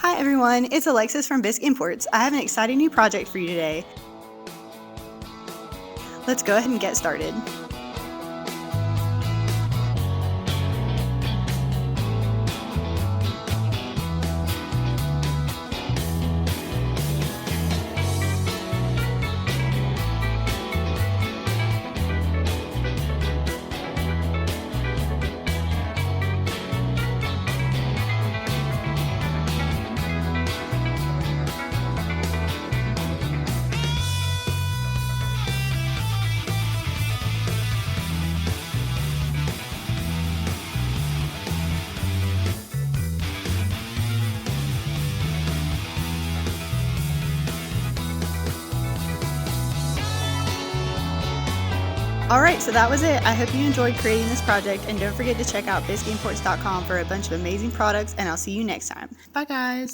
Hi everyone, it's Alexis from Bisque Imports. I have an exciting new project for you today. Let's go ahead and get started. Alright, so that was it. I hope you enjoyed creating this project, and don't forget to check out bisqueimports.com for a bunch of amazing products, and I'll see you next time. Bye guys!